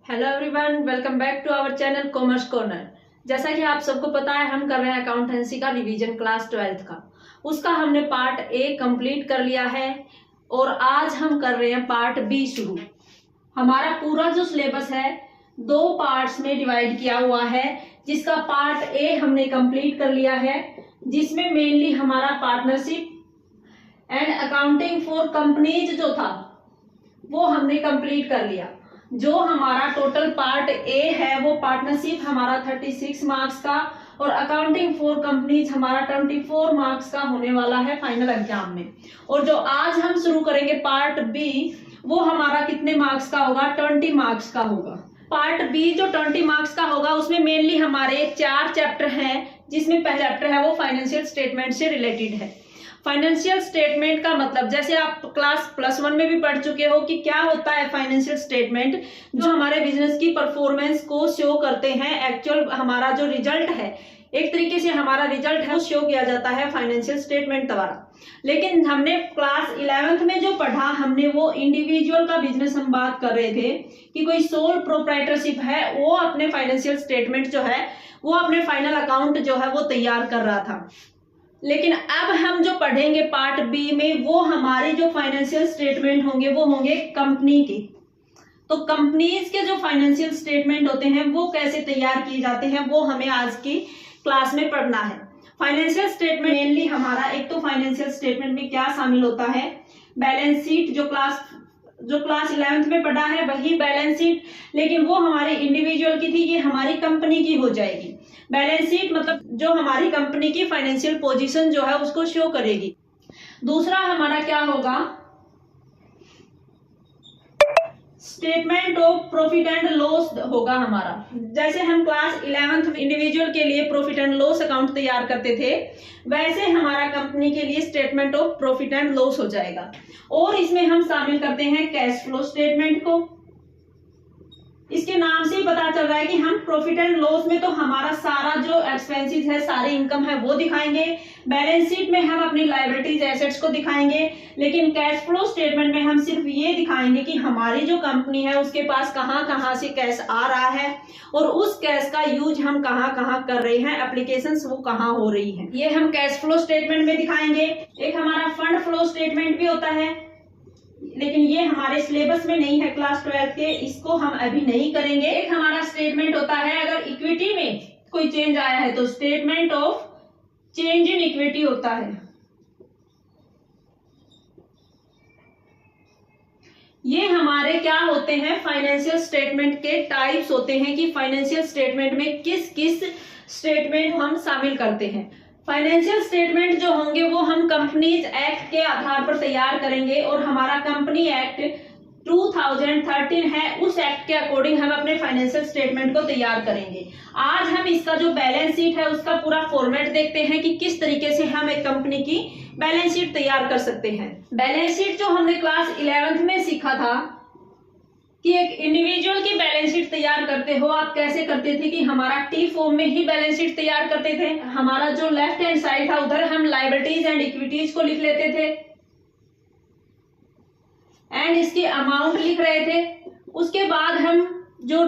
Hello everyone, welcome back to our channel commerce corner. जैसा कि आप सबको पता है, हम कर रहे हैं अकाउंटेंसी का रिवीजन क्लास 12th का। उसका हमने पार्ट ए कंप्लीट कर लिया है और आज हम कर रहे हैं पार्ट बी शुरू। हमारा पूरा जो सिलेबस है 2 पार्ट्स में डिवाइड किया हुआ है, जिसका पार्ट ए हमने कंप्लीट कर लिया है, जिसमें मेनली हमारा partnership and accounting for companies जो था वो हमने कंप्लीट कर लिया। जो हमारा टोटल पार्ट ए है वो पार्टनरशिप हमारा 36 मार्क्स का और अकाउंटिंग फॉर कंपनीज हमारा 24 मार्क्स का होने वाला है फाइनल एग्जाम में। और जो आज हम शुरू करेंगे पार्ट बी, वो हमारा कितने मार्क्स का होगा? 20 मार्क्स का होगा। पार्ट बी जो 20 मार्क्स का होगा उसमें मेनली हमारे 4 चैप्टर हैं, जिसमें पहला चैप्टर है वो फाइनेंशियल स्टेटमेंट से रिलेटेड है। फाइनेंशियल स्टेटमेंट का मतलब जैसे आप क्लास +1 में भी पढ़ चुके हो कि क्या होता है फाइनेंशियल स्टेटमेंट, जो हमारे बिजनेस की परफॉर्मेंस को शो करते हैं। एक्चुअल हमारा जो रिजल्ट है, एक तरीके से हमारा रिजल्ट है वो शो किया जाता है फाइनेंशियल स्टेटमेंट द्वारा। लेकिन हमने क्लास 11th में जो पढ़ा, हमने वो इंडिविजुअल का बिजनेस हम बात कर रहे थे कि कोई सोल प्रोप्राइटरशिप है, वो अपने फाइनेंशियल स्टेटमेंट जो है वो अपने फाइनल अकाउंट जो है वो तैयार कर रहा था। लेकिन अब हम जो पढ़ेंगे पार्ट बी में, वो हमारे जो फाइनेंशियल स्टेटमेंट होंगे वो होंगे कंपनी के। तो कंपनीज के जो फाइनेंशियल स्टेटमेंट होते हैं वो कैसे तैयार किए जाते हैं, वो हमें आज की क्लास में पढ़ना है। फाइनेंशियल स्टेटमेंट मेनली हमारा, एक तो फाइनेंशियल स्टेटमेंट में क्या शामिल होता है, बैलेंस शीट जो क्लास 11th में पढ़ा है वही बैलेंस शीट, लेकिन वो हमारे इंडिविजुअल की थी, ये हमारी कंपनी की हो जाएगी। बैलेंस शीट मतलब जो हमारी कंपनी की फाइनेंशियल पोजीशन जो है उसको शो करेगी। दूसरा हमारा क्या होगा, statement of profit and loss होगा हमारा। जैसे हम क्लास 11th इंडिविजुअल के लिए प्रॉफिट एंड लॉस अकाउंट तैयार करते थे, वैसे हमारा कंपनी के लिए statement of profit and loss हो जाएगा। और इसमें हम शामिल करते हैं कैश फ्लो स्टेटमेंट को। इसके नाम से ही पता चल रहा है कि हम प्रॉफिट एंड लॉस में तो हमारा सारा जो एक्सपेंसेस है, सारे इनकम है वो दिखाएंगे। बैलेंस शीट में हम अपनी लायबिलिटीज एसेट्स को दिखाएंगे, लेकिन कैश फ्लो स्टेटमेंट में हम सिर्फ ये दिखाएंगे कि हमारी जो कंपनी है उसके पास कहां कहां से कैश आ रहा है और उस कैश का यूज हम कहां कहां कर रहे हैं, एप्लीकेशंस वो कहां हो रही है, ये हम कैश फ्लो स्टेटमेंट में दिखाएंगे। एक हमारा फंड फ्लो स्टेटमेंट भी होता है, लेकिन ये हमारे सिलेबस में नहीं है क्लास 12 के, इसको हम अभी नहीं करेंगे। एक हमारा स्टेटमेंट होता है अगर इक्विटी में कोई चेंज आया है तो statement of change in equity होता है। ये हमारे क्या होते हैं, फाइनेंशियल स्टेटमेंट के टाइप्स होते हैं कि फाइनेंशियल स्टेटमेंट में किस किस स्टेटमेंट हम शामिल करते हैं। फाइनेंशियल स्टेटमेंट जो होंगे वो हम कंपनीज एक्ट के आधार पर तैयार करेंगे, और हमारा कंपनी एक्ट 2013 है, उस एक्ट के अकॉर्डिंग हम अपने फाइनेंशियल स्टेटमेंट को तैयार करेंगे। आज हम इसका जो बैलेंस शीट है उसका पूरा फॉर्मेट देखते हैं कि किस तरीके से हम एक कंपनी की बैलेंस शीट तैयार कर सकते हैं। बैलेंस शीट जो हमने क्लास 11th में सीखा था कि एक इंडिविजुअल की बैलेंस शीट तैयार करते हो आप कैसे करते थे कि हमारा टी फॉर्म में ही बैलेंस शीट तैयार करते थे। हमारा जो लेफ्ट हैंड साइड था उधर हम लायबिलिटीज एंड इक्विटीज को लिख लेते थे एंड इसकी अमाउंट लिख रहे थे। उसके बाद हम जो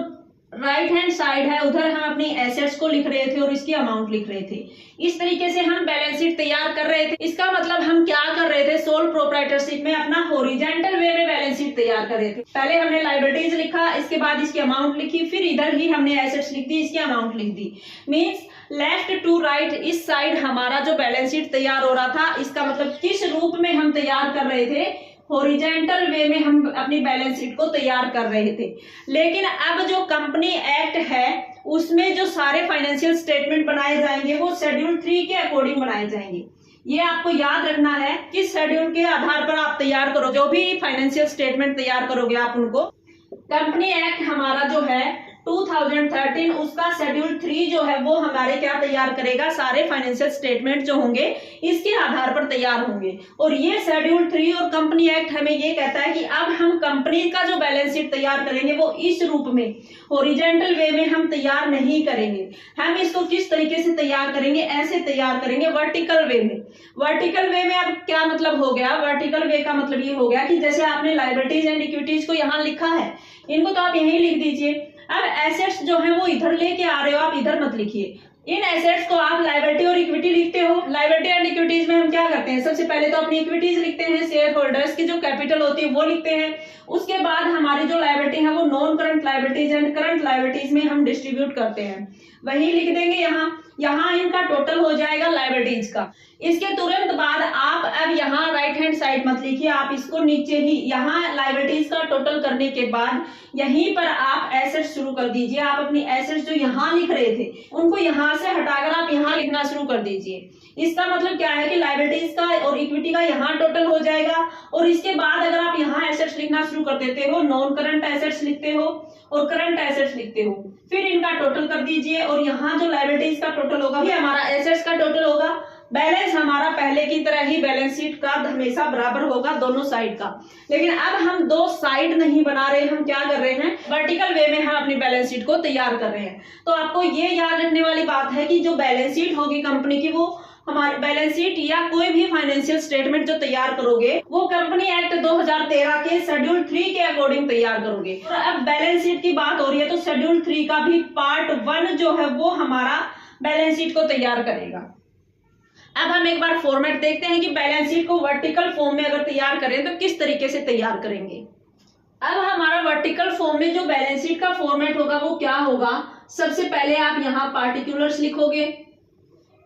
राइट हैंड साइड है उधर हम अपनी एसेट्स को लिख रहे थे और इसकी अमाउंट लिख रहे थे। इस तरीके से हम बैलेंस शीट तैयार कर रहे थे। इसका मतलब हम क्या कर रहे थे, सोल प्रोप्राइटरशिप में अपना हॉरिजॉन्टल वे में बैलेंस शीट तैयार कर रहे थे। पहले हमने लायबिलिटीज लिखा, इसके बाद इसकी अमाउंट लिखी, फिर इधर ही हमने एसेट्स लिख दी, इसकी अमाउंट लिख दी। मीन्स लेफ्ट टू राइट इस साइड हमारा जो बैलेंस शीट तैयार हो रहा था, इसका मतलब किस रूप में हम तैयार कर रहे थे, हॉरिजॉन्टल वे में हम अपनी बैलेंस शीट को तैयार कर रहे थे। लेकिन अब जो कंपनी एक्ट है उसमें जो सारे फाइनेंशियल स्टेटमेंट बनाए जाएंगे वो शेड्यूल 3 के अकॉर्डिंग बनाए जाएंगे। ये आपको याद रखना है कि शेड्यूल के आधार पर आप तैयार करो, जो भी फाइनेंशियल स्टेटमेंट तैयार करोगे आप उनको। कंपनी एक्ट हमारा जो है 2013, उसका शेड्यूल 3 जो है वो हमारे क्या तैयार करेगा, सारे फाइनेंशियल स्टेटमेंट जो होंगे इसके आधार पर तैयार होंगे। और ये शेड्यूल 3 और कंपनी एक्ट हमें ये कहता है कि अब हम कंपनी का जो बैलेंस शीट तैयार करेंगे वो इस रूप में हॉरिजॉन्टल वे में हम तैयार नहीं करेंगे। हम इसको किस तरीके से तैयार करेंगे, ऐसे तैयार करेंगे वर्टिकल वे में। वर्टिकल वे में अब क्या मतलब हो गया, वर्टिकल वे का मतलब ये हो गया कि जैसे आपने लायबिलिटीज एंड इक्विटीज को यहाँ लिखा है इनको तो आप यहीं लिख दीजिए। अब एसेट्स जो है वो इधर लेके आ रहे हो, आप इधर मत लिखिए। इन एसेट्स को आप लायबिलिटी और इक्विटी लिखते हो। लायबिलिटी एंड इक्विटीज में हम क्या करते हैं, सबसे पहले तो अपनी इक्विटीज लिखते हैं, शेयर होल्डर्स की जो कैपिटल होती है वो लिखते हैं। उसके बाद हमारी जो लायबिलिटी है वो non current liabilities and current liabilities में हम डिस्ट्रीब्यूट करते हैं, वही लिख देंगे यहाँ इनका टोटल हो जाएगा लायबिलिटीज का। इसके तुरंत बाद आप अब यहाँ राइट हैंड साइड मत लिखिए, आप इसको नीचे ही यहाँ लायबिलिटीज का टोटल करने के बाद यहीं पर आप एसेट्स शुरू कर दीजिए। आप अपनी एसेट्स जो यहाँ लिख रहे थे उनको यहाँ से हटाकर आप यहाँ लिखना शुरू कर दीजिए। इसका मतलब क्या है कि लायबिलिटीज का और इक्विटी का यहाँ टोटल हो जाएगा, और इसके बाद अगर आप यहाँ एसेट्स लिखना शुरू कर देते हो, नॉन करंट एसेट्स लिखते हो और करंट एसेट्स लिखते हो, फिर इनका टोटल कर दीजिए और यहाँ जो लायबिलिटीज का टोटल होगा ये हमारा एसेट्स का टोटल होगा। बैलेंस हमारा पहले की तरह ही बैलेंस शीट का हमेशा बराबर होगा दोनों साइड का, लेकिन अब हम दो साइड नहीं बना रहे, हम क्या कर रहे हैं, वर्टिकल वे में हम अपनी बैलेंस शीट को तैयार कर रहे हैं। तो आपको ये याद रखने वाली बात है कि जो बैलेंस शीट होगी कंपनी की, वो हमारी बैलेंस शीट या कोई भी फाइनेंशियल स्टेटमेंट जो तैयार करोगे वो कंपनी एक्ट 2013 के शेड्यूल 3 के अकॉर्डिंग तैयार करोगे। और अब बैलेंस शीट की बात हो रही है तो शेड्यूल 3 का भी पार्ट 1 जो है वो हमारा बैलेंस शीट को तैयार करेगा। अब हम एक बार फॉर्मेट देखते हैं कि बैलेंस शीट को वर्टिकल फॉर्म में अगर तैयार करें तो किस तरीके से तैयार करेंगे। अब हमारा वर्टिकल फॉर्म में जो बैलेंस शीट का फॉर्मेट होगा वो क्या होगा, सबसे पहले आप यहाँ पार्टिकुलर्स लिखोगे,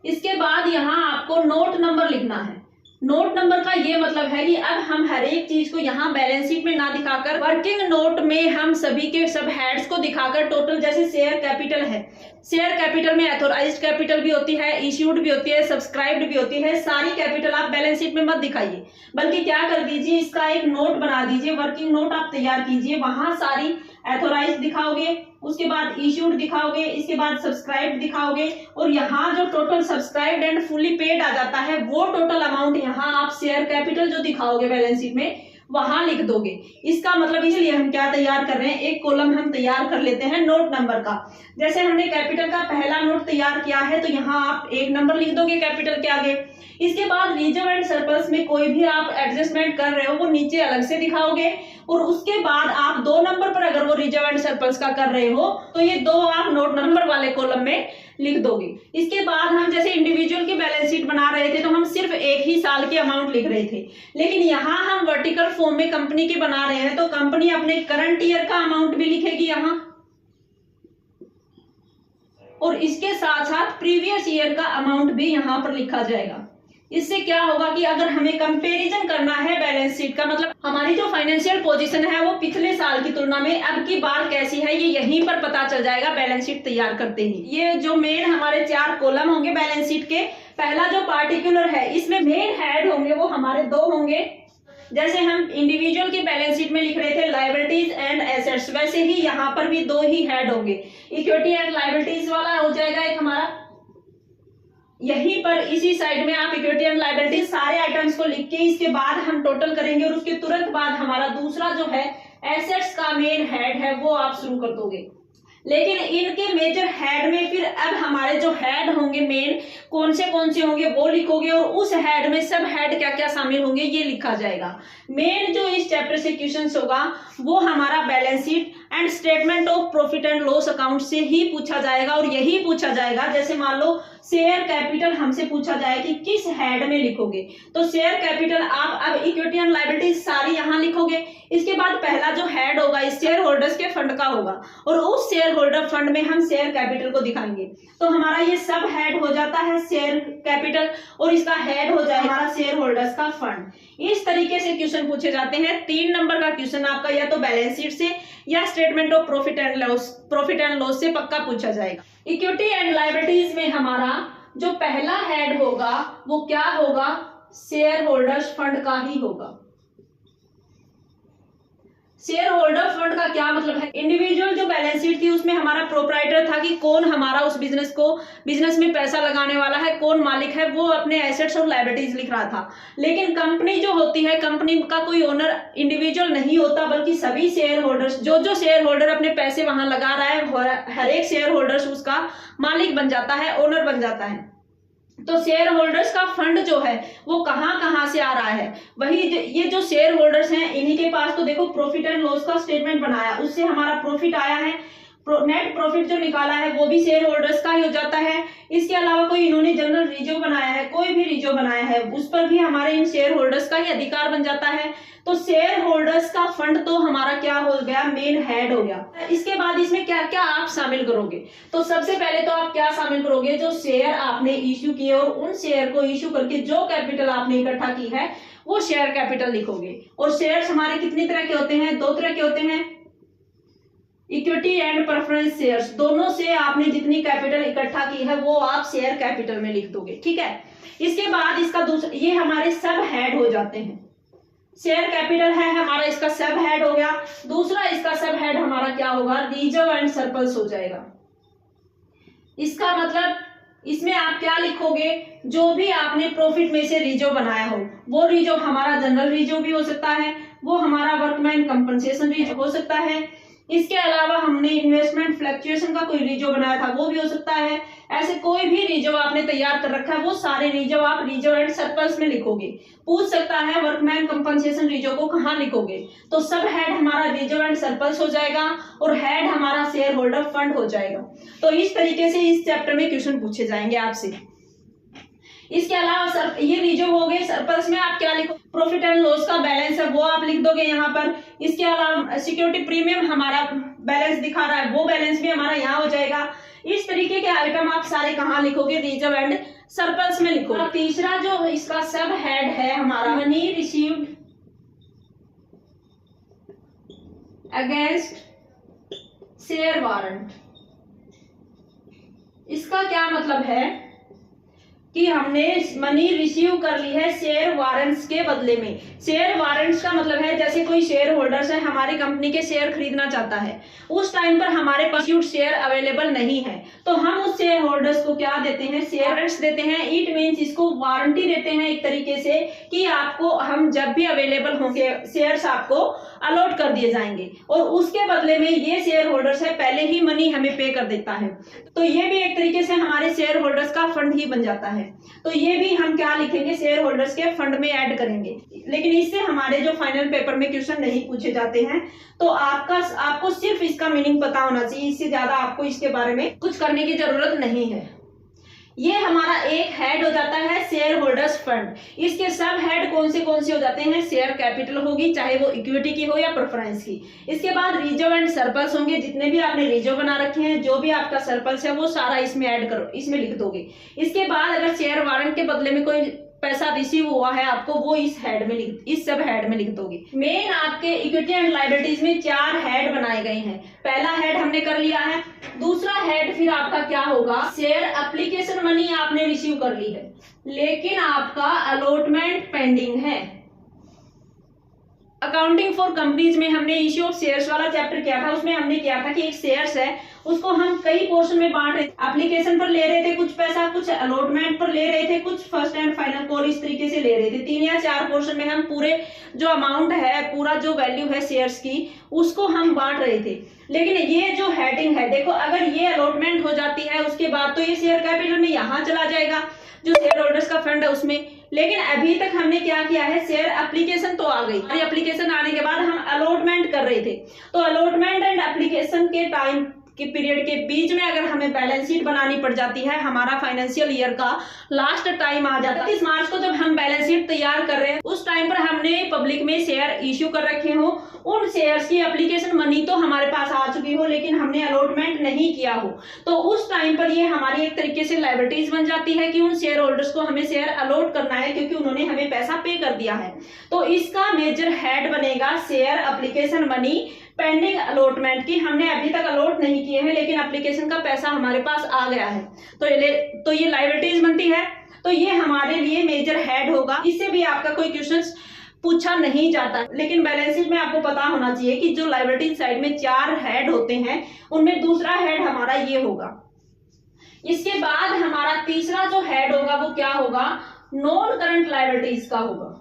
इसके बाद यहाँ आपको नोट नंबर लिखना है। नोट नंबर का ये मतलब है कि अब हम हर एक चीज को यहाँ बैलेंस शीट में ना दिखाकर वर्किंग नोट में हम सभी के सब हेड्स को दिखाकर टोटल, जैसे शेयर कैपिटल है, शेयर कैपिटल में ऑथोराइज्ड कैपिटल भी होती है, इश्यूड भी होती है, सब्सक्राइब्ड भी होती है, सारी कैपिटल आप बैलेंस शीट में मत दिखाइए, बल्कि क्या कर दीजिए, इसका एक नोट बना दीजिए, वर्किंग नोट आप तैयार कीजिए, वहां सारी ऑथोराइज्ड दिखाओगे, उसके बाद इश्यूड दिखाओगे, इसके बाद सब्सक्राइब्ड दिखाओगे, और यहाँ जो total subscribed and fully paid आ जाता है वो टोटल अमाउंट यहाँ आप शेयर कैपिटल जो दिखाओगे बैलेंस शीट में वहां लिख दोगे। इसका मतलब इसलिए हम क्या तैयार कर रहे हैं, एक कॉलम हम तैयार कर लेते हैं नोट नंबर का। जैसे हमने कैपिटल का पहला नोट तैयार किया है तो यहाँ आप 1 नंबर लिख दोगे कैपिटल के आगे। इसके बाद रिजर्व एंड सरप्लस में कोई भी आप एडजस्टमेंट कर रहे हो वो नीचे अलग से दिखाओगे, और उसके बाद आप 2 नंबर पर अगर वो रिजर्व एंड सरप्लस का कर रहे हो तो ये 2 आप नोट नंबर वाले कॉलम में लिख दोगे। इसके बाद हम जैसे इंडिविजुअल की बैलेंस शीट बना रहे थे तो हम सिर्फ एक ही साल की अमाउंट लिख रहे थे, लेकिन यहाँ हम वर्टिकल फॉर्म में कंपनी की बना रहे हैं तो कंपनी अपने करंट ईयर का अमाउंट भी लिखेगी यहाँ, और इसके साथ साथ प्रीवियस ईयर का अमाउंट भी यहाँ पर लिखा जाएगा। इससे क्या होगा कि अगर हमें कंपैरिजन करना है बैलेंस शीट का, मतलब हमारी जो फाइनेंशियल पोजीशन है वो पिछले साल की तुलना में अब की बार कैसी है, ये यहीं पर पता चल जाएगा बैलेंस शीट तैयार करते ही। ये जो मेन हमारे 4 कॉलम होंगे बैलेंस शीट के, पहला जो पार्टिकुलर है इसमें मेन हेड होंगे वो हमारे 2 होंगे। जैसे हम इंडिविजुअल की बैलेंस शीट में लिख रहे थे लायबिलिटीज एंड एसेट्स, वैसे ही यहाँ पर भी 2 ही हेड होंगे। इक्विटी एंड लायबिलिटीज वाला हो जाएगा एक हमारा, यहीं पर इसी साइड में आप इक्विटी एंड लायबिलिटीज सारे आइटम्स को लिख के इसके बाद हम टोटल करेंगे, और उसके तुरंत बाद हमारा दूसरा जो है एसेट्स का मेन हेड है वो आप शुरू कर दोगे। लेकिन इनके मेजर हेड में फिर अब हमारे जो हेड होंगे मेन कौन से होंगे वो लिखोगे, और उस हेड में सब हेड क्या क्या शामिल होंगे ये लिखा जाएगा। मेन जो इस चैप्टर से क्वेश्चन होगा वो हमारा balance sheet and statement of profit and loss account से ही पूछा जाएगा, और यही पूछा जाएगा। जैसे मान लो शेयर कैपिटल हमसे पूछा जाए कि किस हेड में लिखोगे, तो शेयर कैपिटल आप अब इक्विटी एंड लायबिलिटीज सारी यहाँ लिखोगे। इसके बाद पहला जो हेड होगा इस शेयर होल्डर्स के फंड का होगा, और उस शेयर होल्डर फंड में हम शेयर कैपिटल को दिखाएंगे, तो हमारा ये सब हेड हो जाता है शेयर कैपिटल, और इसका हेड हो जाएगा हमारा शेयर होल्डर्स का फंड। इस तरीके से क्वेश्चन पूछे जाते हैं। 3 नंबर का क्वेश्चन आपका या तो बैलेंस शीट से या statement of profit and loss से पक्का पूछा जाएगा। इक्विटी एंड लायबिलिटीज में हमारा जो पहला हेड होगा वो क्या होगा, शेयर होल्डर्स फंड का ही होगा। शेयर होल्डर फंड का क्या मतलब है, इंडिविजुअल जो बैलेंस शीट थी उसमें हमारा प्रोप्राइटर था कि कौन हमारा उस बिजनेस में पैसा लगाने वाला है, कौन मालिक है, वो अपने एसेट्स और लायबिलिटीज लिख रहा था। लेकिन कंपनी जो होती है, कंपनी का कोई ओनर इंडिविजुअल नहीं होता, बल्कि सभी शेयर होल्डर्स जो शेयर होल्डर अपने पैसे वहां लगा रहा है, हर एक शेयर होल्डर्स उसका मालिक बन जाता है, ओनर बन जाता है। तो शेयर होल्डर्स का फंड जो है वो कहां कहां से आ रहा है, वही ये जो शेयर होल्डर्स हैं इन्हीं के पास तो देखो प्रॉफिट एंड लॉस का स्टेटमेंट बनाया, उससे हमारा प्रॉफिट आया है, नेट प्रॉफिट जो निकाला है वो भी शेयर होल्डर्स का ही हो जाता है। इसके अलावा कोई इन्होंने जनरल रिजर्व बनाया है, कोई भी रिजर्व बनाया है, उस पर भी हमारे इन शेयर होल्डर्स का ही अधिकार बन जाता है। तो शेयर होल्डर्स का फंड तो हमारा क्या हो गया, मेन हेड हो गया। इसके बाद इसमें क्या क्या आप शामिल करोगे, तो सबसे पहले तो आप क्या शामिल करोगे, जो शेयर आपने इश्यू किए और उन शेयर को इश्यू करके जो कैपिटल आपने इकट्ठा की है वो शेयर कैपिटल लिखोगे। और शेयर्स हमारे कितनी तरह के होते हैं, 2 तरह के होते हैं, इक्विटी एंड प्रेफरेंस शेयर्स। दोनों से आपने जितनी कैपिटल इकट्ठा की है वो आप शेयर कैपिटल में लिख दोगे, ठीक है। इसके बाद इसका दूसरा, ये हमारे सब हेड हो जाते हैं, शेयर कैपिटल है हमारा, इसका सब हेड हो गया। दूसरा इसका सब हेड हमारा क्या होगा, रिजर्व एंड सरप्लस हो जाएगा। इसका मतलब इसमें आप क्या लिखोगे, जो भी आपने प्रॉफिट में से रिजर्व बनाया हो, वो रिजर्व हमारा जनरल रिजर्व भी हो सकता है, वो हमारा वर्कमैन कंपनसेशन रिजर्व हो सकता है, इसके अलावा हमने इन्वेस्टमेंट फ्लक्चुएशन का कोई रिजर्व बनाया था वो भी हो सकता है। ऐसे कोई भी रिजर्व आपने तैयार कर रखा है वो सारे रिजर्व आप रिजर्व एंड सरप्लस में लिखोगे। पूछ सकता है वर्कमैन कंपनसेशन रिजर्व को कहाँ लिखोगे, तो सब हेड हमारा रिजर्व एंड सरप्लस हो जाएगा और हेड हमारा शेयर होल्डर फंड हो जाएगा। तो इस तरीके से इस चैप्टर में क्वेश्चन पूछे जाएंगे आपसे। इसके अलावा ये रिजर्व हो गए, सरप्लस में आप क्या लिखो, प्रॉफिट एंड लॉस का बैलेंस है वो आप लिख दोगे यहाँ पर। इसके अलावा सिक्योरिटी प्रीमियम हमारा बैलेंस दिखा रहा है, वो बैलेंस भी हमारा यहाँ हो जाएगा। इस तरीके के आइटम आप सारे कहाँ लिखोगे, रिजर्व एंड सरप्लस में लिखोगे। तीसरा जो इसका सब हेड है हमारा, money received against share warrant. इसका क्या मतलब है कि हमने मनी रिसीव कर ली है शेयर वारंट्स के बदले में। शेयर वारंट्स का मतलब है जैसे कोई शेयर होल्डर्स है, हमारी कंपनी के शेयर खरीदना चाहता है, उस टाइम पर हमारे पास शेयर अवेलेबल नहीं है, तो हम उस शेयर होल्डर्स को क्या देते हैं, शेयर वारंट्स देते हैं। इट मींस इसको वारंटी देते हैं एक तरीके से कि आपको हम जब भी अवेलेबल होंगे शेयर्स आपको अलॉट कर दिए जाएंगे, और उसके बदले में ये शेयर होल्डर्स है पहले ही मनी हमें पे कर देता है। तो ये भी एक तरीके से हमारे शेयर होल्डर्स का फंड ही बन जाता है। तो ये भी हम क्या लिखेंगे, शेयर होल्डर्स के फंड में ऐड करेंगे। लेकिन इससे हमारे जो फाइनल पेपर में क्वेश्चन नहीं पूछे जाते हैं, तो आपको सिर्फ इसका मीनिंग पता होना चाहिए, इससे ज्यादा आपको इसके बारे में कुछ करने की जरूरत नहीं है। ये हमारा एक हेड हो जाता है शेयर होल्डर्स फंड। इसके सब हेड कौन से हो जाते हैं, शेयर कैपिटल होगी, चाहे वो इक्विटी की हो या प्रेफरेंस की। इसके बाद रिजर्व एंड सरप्लस होंगे, जितने भी आपने रिजर्व बना रखे हैं, जो भी आपका सरप्लस है वो सारा इसमें ऐड करो, इसमें लिख दोगे। इसके बाद अगर शेयर वारंट के बदले में कोई पैसा रिसीव हुआ है आपको, वो इस सब हेड में लिख दोगे। मेन आपके इक्विटी एंड लायबिलिटीज में 4 हेड बनाए गए हैं। पहला हेड हमने कर लिया है। दूसरा हेड फिर आपका क्या होगा, शेयर एप्लीकेशन मनी आपने रिसीव कर ली है लेकिन आपका अलॉटमेंट पेंडिंग है। अकाउंटिंग फॉर कंपनीज में हमने इश्यू ऑफ शेयर्स वाला चैप्टर किया था, उसमें हमने किया था कि एक शेयर्स है उसको हम कई पोर्शन में बांट रहे थे। एप्लीकेशन पर ले रहे थे कुछ पैसा, कुछ अलॉटमेंट पर ले रहे थे, कुछ फर्स्ट एंड फाइनल कॉल, इस तरीके से ले रहे थे। 3 या 4 पोर्शन में हम पूरे जो अमाउंट है, पूरा जो वैल्यू है शेयर्स की, उसको हम बांट रहे थे। लेकिन ये जो हेडिंग है, देखो अगर ये अलॉटमेंट हो जाती है उसके बाद तो ये शेयर कैपिटल में यहाँ चला जाएगा, जो शेयर होल्डर्स का फंड है उसमें। लेकिन अभी तक हमने क्या किया है, शेयर एप्लीकेशन तो आ गई, एप्लीकेशन आने के बाद हम अलॉटमेंट कर रहे थे। तो अलॉटमेंट एंड एप्लीकेशन के टाइम के पीरियड के बीच में अगर हमें बैलेंस शीट बनानी पड़ जाती है, हमारा फाइनेंशियल ईयर का लास्ट टाइम आ जाता है 31 मार्च को, जब हम बैलेंस शीट तैयार कर रहे हैं उस टाइम पर हमने पब्लिक में शेयर इश्यू कर रखे हो, उन शेयर्स की एप्लीकेशन मनी तो हमारे पास आ चुकी हो लेकिन हमने अलॉटमेंट नहीं किया हो, तो उस टाइम पर ये हमारी एक तरीके से लायबिलिटीज बन जाती है कि उन शेयर होल्डर्स को हमें शेयर अलॉट करना है क्योंकि उन्होंने हमें पैसा पे कर दिया है। तो इसका मेजर हेड बनेगा share application money pending allotment की। हमने अभी तक अलॉट नहीं किए हैं लेकिन एप्लीकेशन का पैसा हमारे पास आ गया है, तो ये लायबिलिटीज बनती है। तो ये हमारे लिए मेजर हेड होगा। इससे भी आपका कोई क्वेश्चन पूछा नहीं जाता, लेकिन बैलेंस शीट में आपको पता होना चाहिए कि जो लायबिलिटी साइड में 4 हेड होते हैं उनमें दूसरा हेड हमारा ये होगा। इसके बाद हमारा तीसरा जो हेड होगा वो क्या होगा, नॉन करंट लायबिलिटीज का होगा।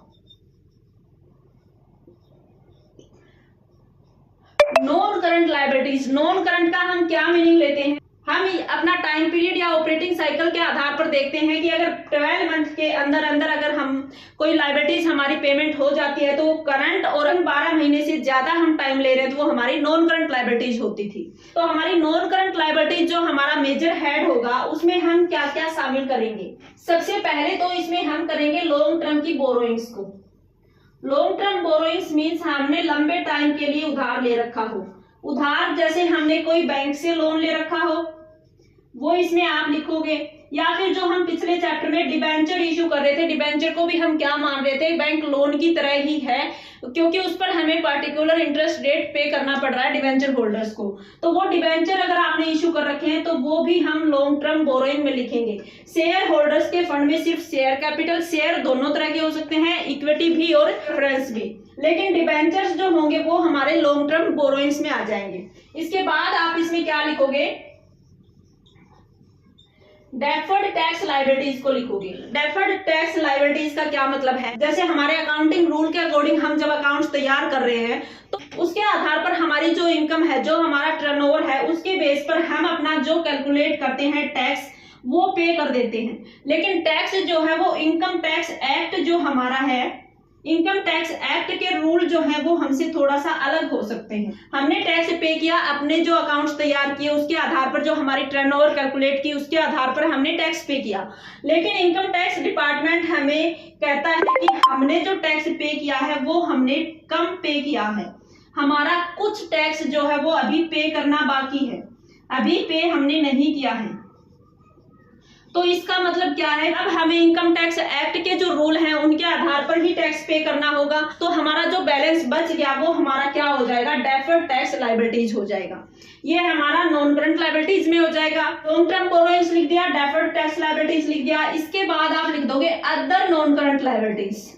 Non current liabilities, non current का हम क्या मीनिंग लेते हैं, हम अपना टाइम पीरियड या ऑपरेटिंग साइकिल के आधार पर देखते हैं कि अगर 12 मंथ के अंदर अंदर अगर हम कोई लायबिलिटीज हमारी पेमेंट हो जाती है तो वो करंट, और 12 महीने से ज्यादा हम टाइम ले रहे हैं तो वो हमारी नॉन करंट लायबिलिटीज होती थी। तो हमारी नॉन करंट लायबिलिटीज जो हमारा मेजर हेड होगा उसमें हम क्या क्या शामिल करेंगे। सबसे पहले तो इसमें हम करेंगे लॉन्ग टर्म की बोरोइंग्स को। लॉन्ग टर्म बोरोइंग्स मीन्स हमने लंबे टाइम के लिए उधार ले रखा हो। उधार जैसे हमने कोई बैंक से लोन ले रखा हो वो इसमें आप लिखोगे, या फिर जो हम पिछले चैप्टर में डिबेंचर इशू कर रहे थे, डिबेंचर को भी हम क्या मान रहे थे, बैंक लोन की तरह ही है, क्योंकि उस पर हमें पार्टिकुलर इंटरेस्ट रेट पे करना पड़ रहा है डिबेंचर होल्डर्स को। तो वो डिबेंचर अगर आपने इशू कर रखे हैं तो वो भी हम लॉन्ग टर्म बोरोइंग में लिखेंगे। शेयर होल्डर्स के फंड में सिर्फ शेयर कैपिटल, शेयर दोनों तरह के हो सकते हैं, इक्विटी भी और प्रेफरेंस भी, लेकिन डिबेंचर्स जो होंगे वो हमारे लॉन्ग टर्म बोरोइंग्स में आ जाएंगे। इसके बाद आप इसमें क्या लिखोगे, डेफर्ड टैक्स लायबिलिटीज को लिखोगे। डेफर्ड टैक्स लायबिलिटीज का क्या मतलब है, जैसे हमारे अकाउंटिंग रूल के अकॉर्डिंग हम जब अकाउंट्स तैयार कर रहे हैं तो उसके आधार पर हमारी जो इनकम है, जो हमारा टर्नओवर है, उसके बेस पर हम अपना जो कैलकुलेट करते हैं टैक्स वो पे कर देते हैं। लेकिन टैक्स जो है वो इनकम टैक्स एक्ट जो हमारा है, इनकम टैक्स एक्ट के रूल जो है वो हमसे थोड़ा सा अलग हो सकते हैं। हमने टैक्स पे किया, अपने जो अकाउंट्स तैयार किए उसके आधार पर, जो हमारी टर्नओवर कैलकुलेट की उसके आधार पर हमने टैक्स पे किया, लेकिन इनकम टैक्स डिपार्टमेंट हमें कहता है कि हमने जो टैक्स पे किया है वो हमने कम पे किया है, हमारा कुछ टैक्स जो है वो अभी पे करना बाकी है, अभी पे हमने नहीं किया है। तो इसका मतलब क्या है, अब हमें इनकम टैक्स एक्ट के जो रूल हैं उनके आधार पर ही टैक्स पे करना होगा। तो हमारा जो बैलेंस बच गया वो हमारा क्या हो जाएगा, डेफर्ड टैक्स लायबिलिटीज हो जाएगा। ये हमारा नॉन करंट लायबिलिटीज में हो जाएगा। लॉन्ग टर्म बोरोइंग्स लिख दिया, डेफर्ड टैक्स लायबिलिटीज लिख दिया। इसके बाद आप लिख दोगे other non current liabilities.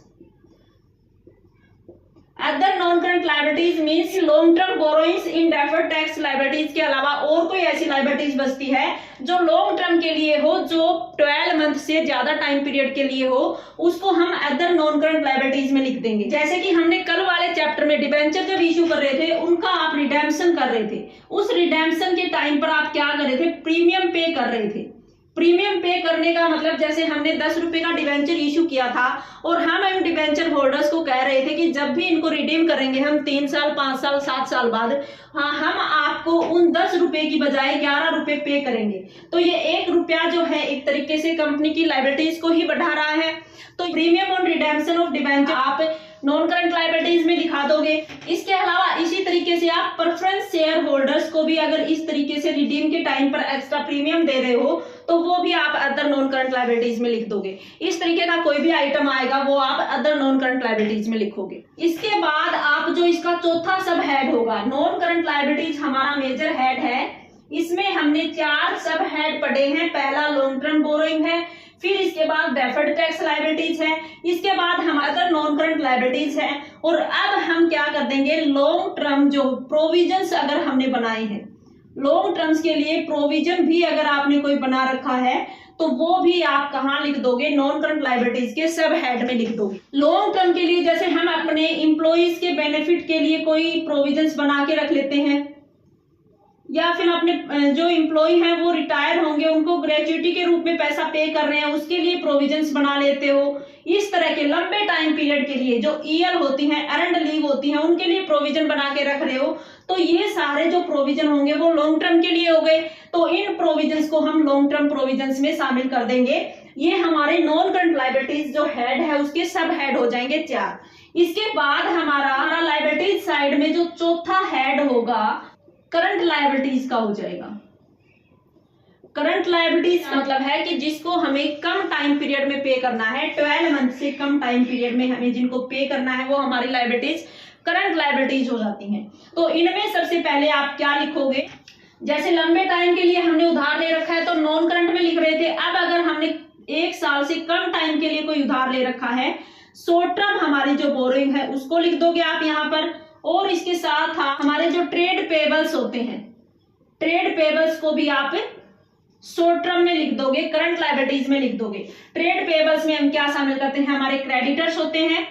Other non current liabilities means long term borrowings in deferred tax liabilities के अलावा और कोई ऐसी लायबिलिटीज बचती है जो लॉन्ग टर्म के लिए हो, जो 12 मंथ से ज्यादा टाइम पीरियड के लिए हो, उसको हम अदर नॉन करंट लायबिलिटीज में लिख देंगे। जैसे कि हमने कल वाले चैप्टर में डिबेंचर जब इशू कर रहे थे उनका आप रिडेम्पशन कर रहे थे, उस रिडेम्पशन के टाइम पर आप क्या कर रहे थे, प्रीमियम पे कर रहे थे। प्रीमियम पे करने का मतलब जैसे हमने 10 रुपए का डिबेंचर इशू किया था और हम इन डिबेंचर होल्डर्स को कह रहे थे कि जब भी इनको रिडीम करेंगे हम 3 साल, 5 साल, 7 साल बाद, हाँ, हम आपको उन 10 रुपए की बजाय 11 रुपए पे करेंगे। तो ये 1 रुपया जो है एक तरीके से कंपनी की लायबिलिटीज को ही बढ़ा रहा है। तो premium on redemption of debenture आप नॉन करंट लायबिलिटीज में दिखा दोगे। इसके अलावा इसी तरीके से आप प्रेफरेंस शेयर होल्डर्स को भी अगर इस तरीके से रिडीम के टाइम पर एक्स्ट्रा प्रीमियम दे रहे हो तो वो भी आप अदर नॉन करंट लायबिलिटीज में लिख दोगे। इस तरीके का कोई भी आइटम आएगा वो आप अदर नॉन करंट लायबिलिटीज में लिखोगे। इसके बाद आप जो इसका चौथा सब हेड होगा, नॉन करंट लायबिलिटीज हमारा मेजर हेड है, इसमें हमने 4 सब हेड पढ़े हैं। पहला लॉन्ग टर्म बोरोइंग है, फिर इसके बाद डेफर्ड टैक्स लायबिलिटीज है, इसके बाद हम अदर नॉन करंट लायबिलिटीज है, और अब हम क्या कर देंगे, लॉन्ग टर्म जो प्रोविजंस अगर हमने बनाए हैं, लॉन्ग टर्म्स के लिए प्रोविजन भी अगर आपने कोई बना रखा है तो वो भी आप कहाँ लिख दोगे, नॉन करंट लायबिलिटीज के सब हेड में लिख दोगे। लॉन्ग टर्म के लिए जैसे हम अपने एम्प्लॉइज के बेनिफिट के लिए कोई प्रोविजंस बना के रख लेते हैं, या फिर अपने जो एम्प्लॉय हैं वो रिटायर होंगे, उनको ग्रेच्युटी के रूप में पैसा पे कर रहे हैं, उसके लिए प्रोविजंस बना लेते हो। इस तरह के लंबे टाइम पीरियड के लिए जो ईयर होती हैं, अर्नड लीव होती हैं, उनके लिए प्रोविजन बना के रख रहे हो, तो ये सारे जो प्रोविजन होंगे वो लॉन्ग टर्म के लिए हो गए। तो इन प्रोविजंस को हम लॉन्ग टर्म प्रोविजंस में शामिल कर देंगे। ये हमारे नॉन करंट लायबिलिटीज जो हेड है उसके सब हेड हो जाएंगे 4। इसके बाद हमारा लायबिलिटीज साइड में जो चौथा हेड होगा करंट लायबिलिटीज का हो जाएगा। करंट लायबिलिटीज मतलब है कि जिसको हमें कम टाइम पीरियड में पे करना है, 12 मंथ से कम टाइम पीरियड में हमें जिनको पे करना है वो हमारी लायबिलिटीज करंट लायबिलिटीज हो जाती हैं। तो इनमें सबसे पहले आप क्या लिखोगे, जैसे लंबे टाइम के लिए हमने उधार ले रखा है तो नॉन करंट में लिख रहे थे। अब अगर हमने 1 साल से कम टाइम के लिए कोई उधार ले रखा है, शॉर्ट टर्म हमारी जो बोरोइंग है उसको लिख दोगे आप यहाँ पर, और इसके साथ हमारे जो ट्रेड पेबल्स होते हैं, ट्रेड पेबल्स को भी आप शॉर्ट टर्म में लिख दोगे, करंट लायबिलिटीज में लिख दोगे। ट्रेड पेबल्स में हम क्या शामिल करते हैं, हमारे क्रेडिटर्स होते हैं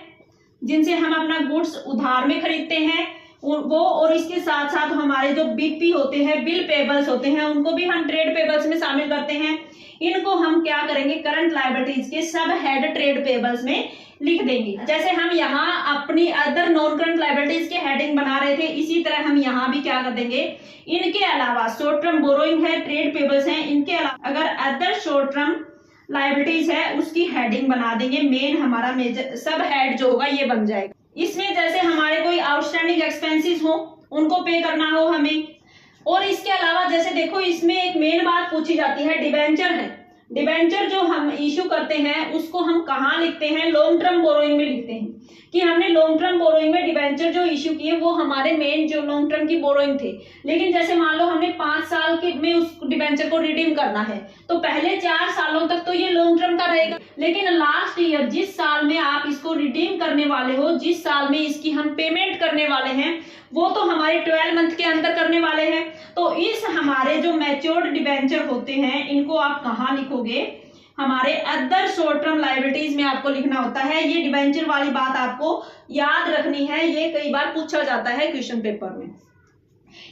जिनसे हम अपना गुड्स उधार में खरीदते हैं, वो, और इसके साथ साथ हमारे जो बीपी होते हैं, बिल पेबल्स होते हैं, उनको भी हम ट्रेड पेबल्स में शामिल करते हैं। इनको हम क्या करेंगे, करंट लायबिलिटीज के सब हेड ट्रेड पेबल्स में लिख देंगे। जैसे हम यहाँ अपनी अदर नॉन करंट लायबिलिटीज के हेडिंग बना रहे थे, इसी तरह हम यहाँ भी क्या कर देंगे, इनके अलावा शॉर्ट टर्म बोरोइंग है, ट्रेड पेबल्स हैं, इनके अलावा अगर अदर शॉर्ट टर्म लायबिलिटीज है उसकी हेडिंग बना देंगे। मेन हमारा मेजर सब हेड जो होगा ये बन जाएगा। इसमें जैसे हमारे कोई आउटस्टैंडिंग एक्सपेंसेस हो, उनको पे करना हो हमें, और इसके अलावा जैसे देखो इसमें एक मेन बात पूछी जाती है, डिबेंचर है। डिबेंचर जो हम इश्यू करते हैं उसको हम कहाँ लिखते हैं, लॉन्ग टर्म बोरोइंग में लिखते हैं कि हमने लॉन्ग टर्म बोरोइंग में डिबेंचर जो इश्यू किए वो हमारे मेन जो लॉन्ग टर्म की बोरोइंग थे। लेकिन जैसे मान लो हमने 5 साल के में उस डिबेंचर को रिडीम करना है, तो पहले 4 सालों तक तो ये लॉन्ग टर्म का रहेगा, लेकिन लास्ट ईयर जिस साल में आप इसको रिडीम करने वाले हो, जिस साल में इसकी हम पेमेंट करने वाले हैं, वो तो हमारे 12 मंथ के अंदर करने वाले हैं। तो इस हमारे जो मैच्योर्ड डिबेंचर होते हैं इनको आप कहाँ लिखोगे, हमारे अदर शॉर्ट टर्म लायबिलिटीज में आपको लिखना होता है। ये डिबेंचर वाली बात आपको याद रखनी है, ये कई बार पूछा जाता है क्वेश्चन पेपर में।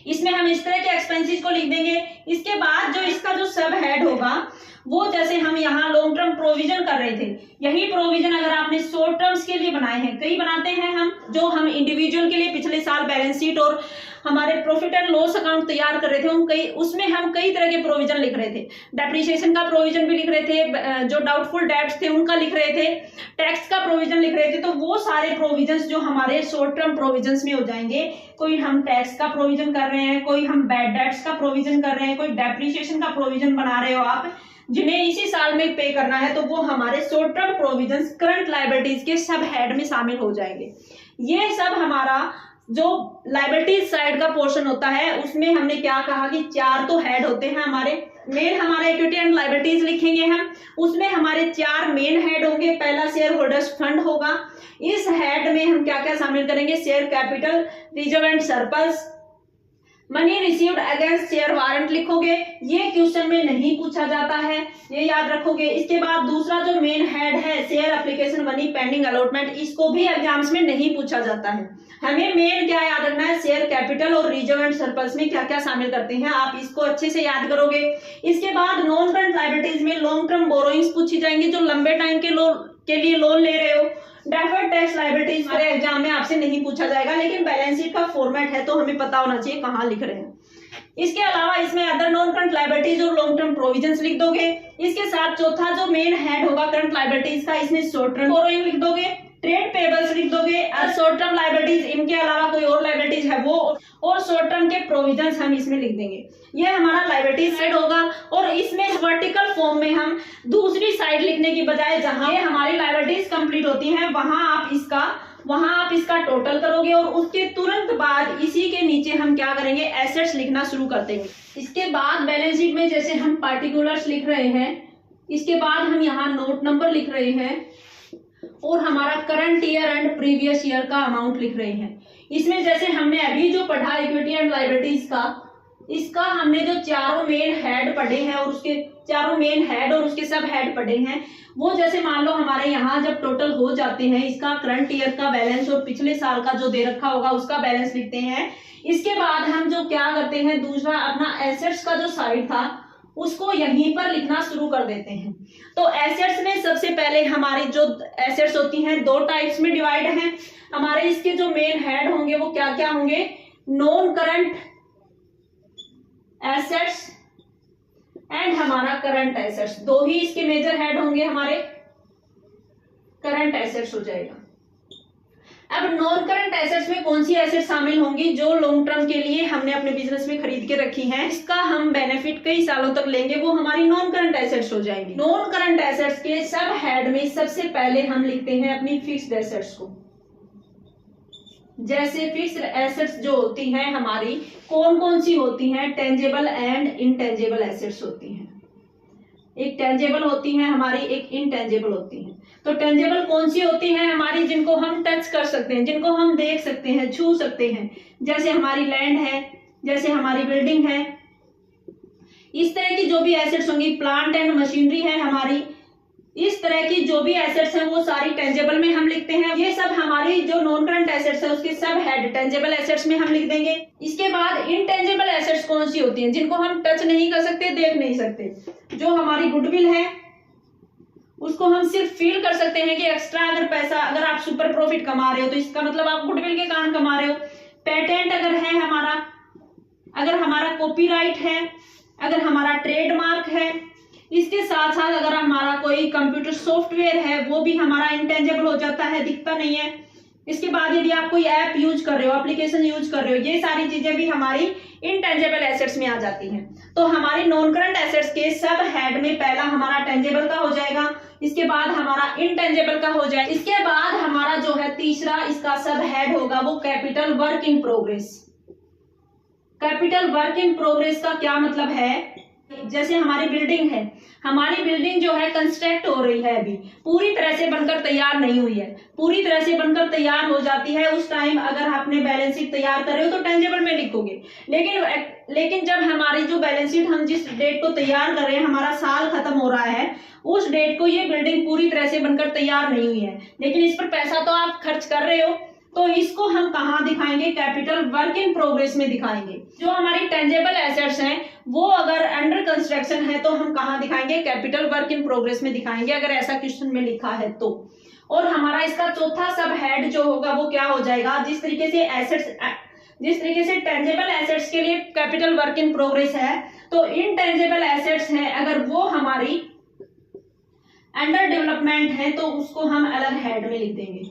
इसमें हम इस तरह के एक्सपेंसेस को लिख देंगे। इसके बाद जो इसका जो सब हेड होगा वो जैसे हम यहाँ लॉन्ग टर्म प्रोविजन कर रहे थे, यही प्रोविजन अगर आपने शॉर्ट टर्म्स के लिए बनाए हैं, कई बनाते हैं हम, जो हम इंडिविजुअल के लिए पिछले साल बैलेंस शीट और हमारे प्रॉफिट एंड लॉस अकाउंट तैयार कर रहे थे, उसमें हम कई तरह के प्रोविजन लिख रहे थे। डेप्रिसिएशन का प्रोविजन भी लिख रहे थे, जो डाउटफुल डेट्स थे उनका लिख रहे थे, टैक्स का प्रोविजन लिख रहे थे। तो वो सारे प्रोविजंस जो हमारे शॉर्ट टर्म प्रोविजंस में हो जाएंगे, कोई हम टैक्स का प्रोविजन कर रहे हैं, कोई हम बैड डेट्स का प्रोविजन कर रहे हैं, कोई डेप्रिसिएशन का प्रोविजन बना रहे हो आप, जिन्हें इसी साल में पे करना है, तो वो हमारे short term provisions current liabilities के सब हेड में शामिल हो जाएंगे। ये सब हमारा जो लायबिलिटीज साइड का पोर्शन होता है उसमें हमने क्या कहा कि 4 तो हेड होते हैं हमारे मेन। हमारे इक्विटी एंड लायबिलिटीज लिखेंगे हम, उसमें हमारे 4 मेन हेड होंगे। पहला शेयर होल्डर्स फंड होगा, इस हेड में हम क्या क्या शामिल करेंगे, share capital, reserve and surplus, money received against share warrant लिखोगे। ये क्वेश्चन में नहीं पूछा जाता है, ये याद रखोगे। इसके बाद दूसरा जो मेन हेड है share application money pending allotment, इसको भी एग्जाम्स में नहीं पूछा जाता है। हमें मेन क्या याद रखना है, शेयर कैपिटल और रिजर्व एंड सरप्लस में क्या क्या शामिल करते हैं, आप इसको अच्छे से याद करोगे। इसके बाद नॉन करंट लायबिलिटीज में लॉन्ग टर्म बोरोइंग्स पूछी जाएंगी, जो लंबे टाइम के लिए लोन ले रहे हो। डेफर्ड टैक्स लायबिलिटीज हमारे एग्जाम में आपसे नहीं पूछा जाएगा, लेकिन बैलेंस शीट का फॉर्मेट है तो हमें पता होना चाहिए कहाँ लिख रहे हैं। इसके अलावा इसमें अदर नॉन करंट लायबिलिटीज और लॉन्ग टर्म प्रोविजंस लिख दोगे। इसके साथ चौथा जो मेन हेड होगा करंट लायबिलिटीज का, इसमें शॉर्ट टर्म बोरोइंग लिख दोगे, ट्रेड पेबल्स लिख दोगे, शॉर्ट टर्म लायबिलिटीज, इनके अलावा कोई और लायबिलिटीज है वो, और शॉर्ट टर्म के प्रोविजंस हम इसमें लिख देंगे। ये हमारा लायबिलिटीज साइड होगा। और इसमें वर्टिकल फॉर्म में हम दूसरी साइड लिखने की बजाय जहां हमारी लायबिलिटीज कंप्लीट होती हैं वहां आप इसका टोटल करोगे, और उसके तुरंत बाद इसी के नीचे हम क्या करेंगे, एसेट्स लिखना शुरू कर देंगे। इसके बाद बैलेंस शीट में जैसे हम पार्टिकुलर्स लिख रहे हैं, इसके बाद हम यहाँ नोट नंबर लिख रहे हैं, और हमारा current year and previous year का अमाउंट लिख रहे हैं। इसमें जैसे हमने अभी जो पढ़ा इक्विटी एंड लायबिलिटीज का, इसका हमने जो चारों मेन हेड पढ़े हैं और उसके चारों मेन हेड और उसके सब हेड पढ़े हैं, वो जैसे मान लो हमारे यहाँ जब टोटल हो जाते हैं, इसका करंट ईयर का बैलेंस और पिछले साल का जो दे रखा होगा उसका बैलेंस लिखते हैं। इसके बाद हम जो क्या करते हैं, दूसरा अपना एसेट्स का जो साइड था उसको यहीं पर लिखना शुरू कर देते हैं। तो एसेट्स में सबसे पहले हमारी जो एसेट्स होती हैं 2 टाइप्स में डिवाइड हैं हमारे। इसके जो मेन हेड होंगे वो क्या क्या होंगे, नॉन करंट एसेट्स एंड हमारा करंट एसेट्स, 2 ही इसके मेजर हेड होंगे हमारे। करंट एसेट्स हो जाएगा। अब नॉन करंट एसेट्स में कौन सी एसेट्स शामिल होंगी, जो लॉन्ग टर्म के लिए हमने अपने बिजनेस में खरीद के रखी हैं, इसका हम बेनिफिट कई सालों तक लेंगे, वो हमारी नॉन करंट एसेट्स हो जाएंगी। नॉन करंट एसेट्स के सब हेड में सबसे पहले हम लिखते हैं अपनी फिक्स्ड एसेट्स को। जैसे फिक्स्ड एसेट्स जो होती हैं हमारी कौन कौन सी होती हैं, टेंजेबल एंड इनटेंजेबल एसेट्स होती हैं। एक टेंजेबल होती हैं हमारी, एक इनटेंजेबल होती हैं। तो टेंजेबल कौन सी होती है हमारी, जिनको हम टच कर सकते हैं, जिनको हम देख सकते हैं, छू सकते हैं, जैसे हमारी लैंड है, जैसे हमारी बिल्डिंग है। इस तरह की जो भी एसेट्स होंगी, प्लांट एंड मशीनरी है हमारी, इस तरह की जो भी एसेट्स हैं वो सारी टेंजेबल में हम लिखते हैं। ये सब हमारी जो नॉन करंट एसेट्स है उसके सब हेड टेंजेबल एसेट्स में हम लिख देंगे। इसके बाद इनटेंजेबल एसेट्स कौन सी होती हैं, जिनको हम टच नहीं कर सकते, देख नहीं सकते। जो हमारी गुडविल है उसको हम सिर्फ फील कर सकते हैं कि एक्स्ट्रा अगर पैसा, अगर आप सुपर प्रॉफिट कमा रहे हो तो इसका मतलब आप गुडविल के कारण कमा रहे हो। पेटेंट अगर है हमारा, अगर हमारा कॉपीराइट है, अगर हमारा ट्रेडमार्क है, इसके साथ साथ अगर हमारा कोई कंप्यूटर सॉफ्टवेयर है वो भी हमारा इंटेंजेबल हो जाता है, दिखता नहीं है। इसके बाद यदि आप कोई ऐप यूज कर रहे हो, एप्लीकेशन यूज कर रहे हो, ये सारी चीजें भी हमारी इनटेंजेबल एसेट्स में आ जाती हैं। तो हमारी नॉन करंट एसेट्स के सब हेड में पहला हमारा टेंजेबल का हो जाएगा, इसके बाद हमारा इनटेंजेबल का हो जाएगा, इसके बाद हमारा जो है तीसरा इसका सब हेड होगा वो capital work in progress. Capital work in progress का क्या मतलब है, जैसे हमारी बिल्डिंग है, हमारी बिल्डिंग जो है कंस्ट्रक्ट हो रही है, अभी पूरी तरह से बनकर तैयार नहीं हुई है। पूरी तरह से बनकर तैयार हो जाती है उस टाइम अगर आपने बैलेंस शीट तैयार कर रहे हो तो टेंजेबल में लिखोगे। लेकिन जब हमारी जो बैलेंस शीट, हम जिस डेट को तैयार कर रहे हैं, हमारा साल खत्म हो रहा है, उस डेट को ये बिल्डिंग पूरी तरह से बनकर तैयार नहीं हुई है, लेकिन इस पर पैसा तो आप खर्च कर रहे हो, तो इसको हम कहाँ दिखाएंगे, कैपिटल वर्क इन प्रोग्रेस में दिखाएंगे। जो हमारी टेंजेबल एसेट्स हैं वो अगर अंडर कंस्ट्रक्शन है तो हम कहाँ दिखाएंगे, कैपिटल वर्क इन प्रोग्रेस में दिखाएंगे, अगर ऐसा क्वेश्चन में लिखा है तो। और हमारा इसका चौथा सब हेड जो होगा वो क्या हो जाएगा, जिस तरीके से टेंजेबल एसेट्स के लिए कैपिटल वर्क इन प्रोग्रेस है, तो इनटेंजेबल एसेट्स है अगर वो हमारी अंडर डेवलपमेंट है तो उसको हम अलग हेड में लिख देंगे।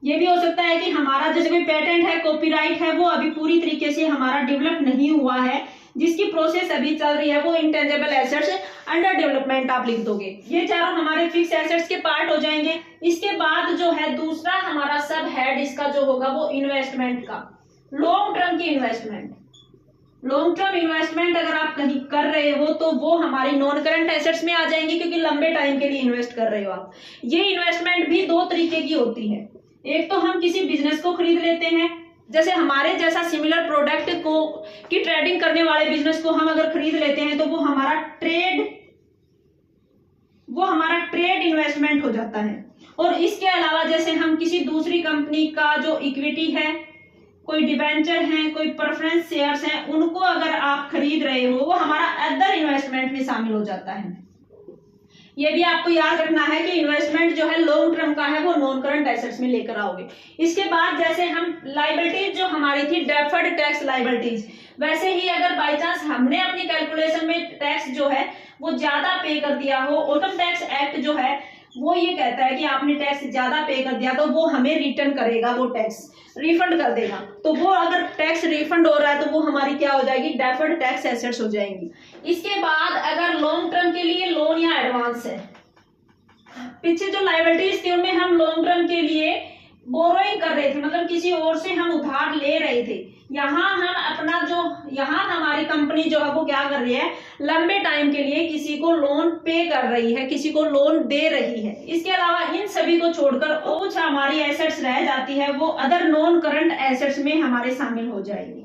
ये भी हो सकता है कि हमारा जैसे कोई पेटेंट है, कॉपीराइट है, वो अभी पूरी तरीके से हमारा डेवलप नहीं हुआ है, जिसकी प्रोसेस अभी चल रही है, वो इंटेंजेबल एसेट्स अंडर डेवलपमेंट आप लिख दोगे। ये चारों हमारे फिक्स एसेट्स के पार्ट हो जाएंगे। इसके बाद जो है दूसरा हमारा सब हेड इसका जो होगा वो इन्वेस्टमेंट का, लॉन्ग टर्म की इन्वेस्टमेंट। लॉन्ग टर्म इन्वेस्टमेंट अगर आप कहीं कर रहे हो तो वो हमारी नॉन करंट एसेट्स में आ जाएंगी, क्योंकि लंबे टाइम के लिए इन्वेस्ट कर रहे हो आप। ये इन्वेस्टमेंट भी दो तरीके की होती है, एक तो हम किसी बिजनेस को खरीद लेते हैं, जैसे हमारे जैसा सिमिलर प्रोडक्ट को की ट्रेडिंग करने वाले बिजनेस को हम अगर खरीद लेते हैं तो वो हमारा ट्रेड इन्वेस्टमेंट हो जाता है। और इसके अलावा जैसे हम किसी दूसरी कंपनी का जो इक्विटी है, कोई डिबेंचर है, कोई प्रेफरेंस शेयर्स हैं, उनको अगर आप खरीद रहे हो वो हमारा अदर इन्वेस्टमेंट में शामिल हो जाता है। ये भी आपको याद रखना है कि इन्वेस्टमेंट जो है लॉन्ग टर्म का है वो नॉन करंट एसेट्स में लेकर आओगे। इसके बाद जैसे हम लायबिलिटीज जो हमारी थी डेफर्ड टैक्स लायबिलिटीज, वैसे ही अगर बाई चांस हमने अपनी कैलकुलेशन में टैक्स जो है वो ज्यादा पे कर दिया हो, इनकम टैक्स एक्ट जो है वो ये कहता है कि आपने टैक्स ज्यादा पे कर दिया तो वो हमें रिटर्न करेगा, वो टैक्स रिफंड कर देगा। तो वो अगर टैक्स रिफंड हो रहा है तो वो हमारी क्या हो जाएगी, डेफर्ड टैक्स एसेट्स हो जाएंगी। इसके बाद अगर लॉन्ग टर्म के लिए लोन या एडवांस है, पीछे जो लायबिलिटीज थी उनमें हम लॉन्ग टर्म के लिए बोरोइंग कर रहे थे, मतलब किसी और से हम उधार ले रहे थे। यहाँ हमारी कंपनी जो है वो क्या कर रही है, लंबे टाइम के लिए किसी को लोन पे कर रही है, किसी को लोन दे रही है। इसके अलावा इन सभी को छोड़कर कुछ हमारी एसेट्स रह जाती है, वो अदर नॉन करंट एसेट्स में हमारे शामिल हो जाएगी।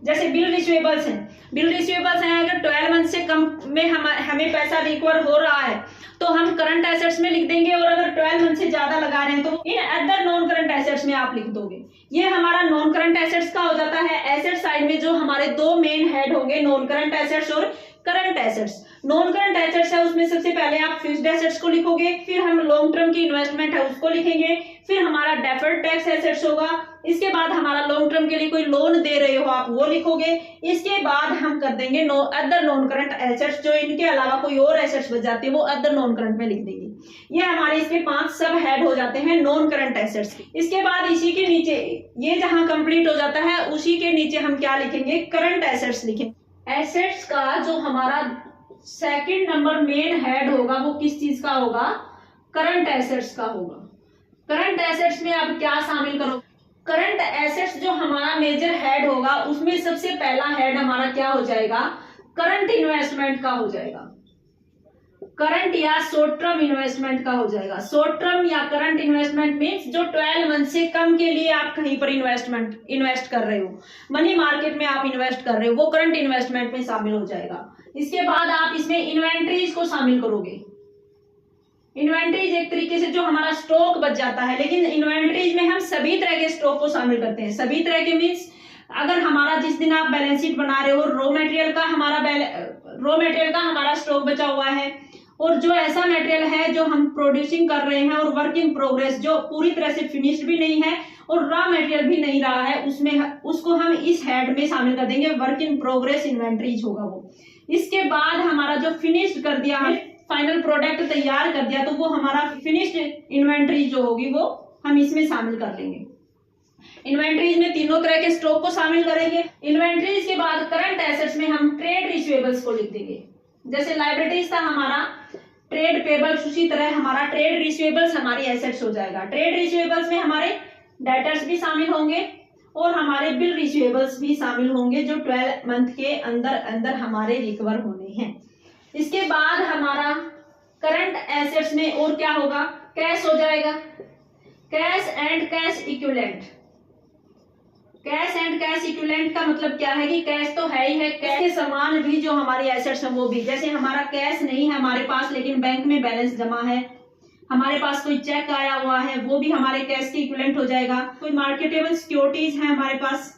जैसे बिल रिसीवेबल्स हैं, अगर 12 मंथ से कम में हमें पैसा रिकवर हो रहा है तो हम करंट एसेट्स में लिख देंगे, और अगर 12 मंथ से ज्यादा लगा रहे हैं तो in other non current assets में आप लिख दोगे। ये हमारा नॉन करंट एसेट्स का हो जाता है। एसेट साइड में जो हमारे दो मेन हेड होंगे, नॉन करंट एसेट्स और current assets. Non current assets है उसमें सबसे पहले आप फिक्स्ड एसेट्स को लिखोगे, फिर हम लॉन्ग टर्म की इन्वेस्टमेंट है उसको लिखेंगे, फिर हमारा डेफर्ड टैक्स एसेट्स होगा, इसके बाद हमारा लॉन्ग टर्म के लिए कोई लोन दे रहे हो आप वो लिखोगे, इसके बाद हम कर देंगे अदर नॉन करंट एसेट्स, जो इनके अलावा कोई और एसेट्स बच जाती है वो अदर नॉन करंट में लिख देंगे। ये हमारे इसके 5 सब हेड हो जाते हैं नॉन करंट एसेट्स। इसके बाद इसी के नीचे ये जहां कंप्लीट हो जाता है उसी के नीचे हम क्या लिखेंगे, करंट एसेट्स लिखेंगे। एसेट्स का जो हमारा सेकंड नंबर मेन हेड होगा वो किस चीज का होगा, करंट एसेट्स का होगा। करंट एसेट्स में आप क्या शामिल करोगे, करंट एसेट्स जो हमारा मेजर हेड होगा उसमें सबसे पहला हेड हमारा क्या हो जाएगा, करंट इन्वेस्टमेंट का हो जाएगा। करंट या शॉर्ट टर्म इन्वेस्टमेंट का हो जाएगा। शॉर्ट टर्म या करंट इन्वेस्टमेंट मींस जो 12 मंथ से कम के लिए आप कहीं पर इन्वेस्ट कर रहे हो, मनी मार्केट में आप इन्वेस्ट कर रहे हो, वो करंट इन्वेस्टमेंट में शामिल हो जाएगा। इसके बाद आप इसमें इन्वेंट्रीज को शामिल करोगे। इन्वेंटरीज एक तरीके से जो हमारा स्टॉक बच जाता है, लेकिन इन्वेंटरीज में हम सभी तरह के स्टॉक को शामिल करते हैं। सभी तरह के मीन्स अगर हमारा जिस दिन आप बैलेंस शीट बना रहे हो रॉ मटेरियल का हमारा स्टॉक बचा हुआ है, और जो ऐसा मटेरियल है जो हम प्रोड्यूसिंग कर रहे हैं और वर्क इन प्रोग्रेस जो पूरी तरह से फिनिश्ड भी नहीं है और रॉ मटेरियल भी नहीं रहा है, उसको हम इस हेड में शामिल कर देंगे, वर्क इन प्रोग्रेस इन्वेंटरीज होगा वो। इसके बाद हमारा जो फिनिश्ड कर दिया है, फाइनल प्रोडक्ट तैयार कर दिया, तो वो हमारा फिनिश्ड इन्वेंटरी जो होगी वो हम इसमें शामिल कर लेंगे। इन्वेंटरीज में तीनों तरह के स्टॉक को शामिल करेंगे। इन्वेंटरीज के बाद करंट एसेट्स में हम ट्रेड रिसीवेबल्स को लिख देंगे। जैसे लायबिलिटीज था हमारा ट्रेड पेबल्स, उसी तरह हमारा ट्रेड रिसीवेबल्स हमारी एसेट्स हो जाएगा। ट्रेड रिसीवेबल्स में हमारे डेटर्स भी शामिल होंगे और हमारे बिल रिसीवेबल्स भी शामिल होंगे, जो 12 मंथ के अंदर अंदर हमारे रिकवर होने हैं। इसके बाद हमारा करंट एसेट्स में और क्या होगा, कैश हो जाएगा। Cash and cash equivalent. Cash and cash equivalent का मतलब क्या है कि कैश तो है ही है, कैश के समान भी जो हमारी एसेट्स हैं वो भी। जैसे हमारा कैश नहीं है हमारे पास, लेकिन बैंक में बैलेंस जमा है, हमारे पास कोई चेक आया हुआ है, वो भी हमारे कैश के इक्विवेलेंट हो जाएगा। कोई मार्केटेबल सिक्योरिटीज है हमारे पास,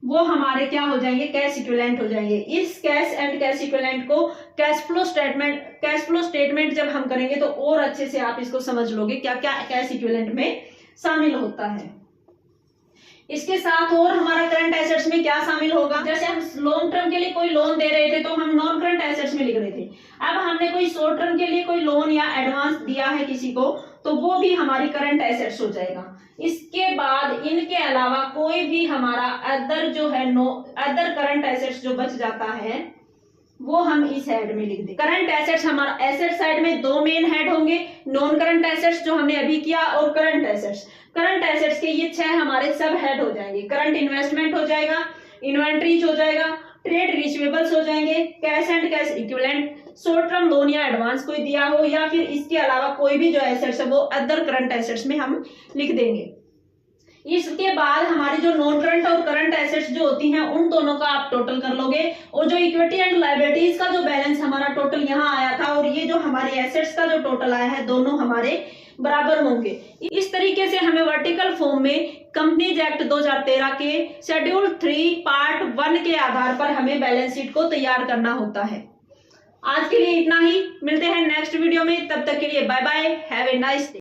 वो हमारे क्या हो जाएंगे, कैश इक्विवेलेंट हो जाएंगे। इस कैश एंड कैश इक्विवेलेंट को कैश फ्लो स्टेटमेंट जब हम करेंगे तो और अच्छे से आप इसको समझ लोगे क्या क्या कैश इक्विवेलेंट में शामिल होता है। इसके साथ और हमारा करंट एसेट्स में क्या शामिल होगा, जैसे हम लॉन्ग टर्म के लिए कोई लोन दे रहे थे तो हम नॉन करंट एसेट्स में लिख रहे थे। अब हमने कोई शॉर्ट टर्म के लिए कोई लोन या एडवांस दिया है किसी को, तो वो भी हमारी करंट एसेट्स हो जाएगा। इसके बाद इनके अलावा कोई भी हमारा अदर जो है अदर करंट एसेट्स जो बच जाता है वो हम इस हेड में लिख दें। करंट एसेट्स हमारा एसेट साइड में दो मेन हेड होंगे, नॉन करंट एसेट्स जो हमने अभी किया और करंट एसेट्स। करंट एसेट्स के ये 6 हमारे सब हेड हो जाएंगे। करंट इन्वेस्टमेंट हो जाएगा, इन्वेंट्रीज हो जाएगा, ट्रेड रिसीवेबल्स हो जाएंगे, cash and cash equivalent, short term loan या एडवांस कोई दिया हो, या फिर इसके अलावा कोई भी जो एसेट्स है वो अदर करंट एसेट्स में हम लिख देंगे। इसके बाद हमारी जो नॉन करंट और करंट एसेट्स जो होती हैं उन दोनों का आप टोटल कर लोगे, और जो इक्विटी एंड लायबिलिटीज का जो बैलेंस हमारा टोटल यहाँ आया था और ये जो हमारी एसेट्स का जो टोटल आया है, दोनों हमारे बराबर होंगे। इस तरीके से हमें वर्टिकल फॉर्म में कंपनीज एक्ट 2013 के शेड्यूल 3 पार्ट 1 के आधार पर हमें बैलेंस शीट को तैयार करना होता है। आज के लिए इतना ही, मिलते हैं नेक्स्ट वीडियो में, तब तक के लिए bye bye, have a nice day.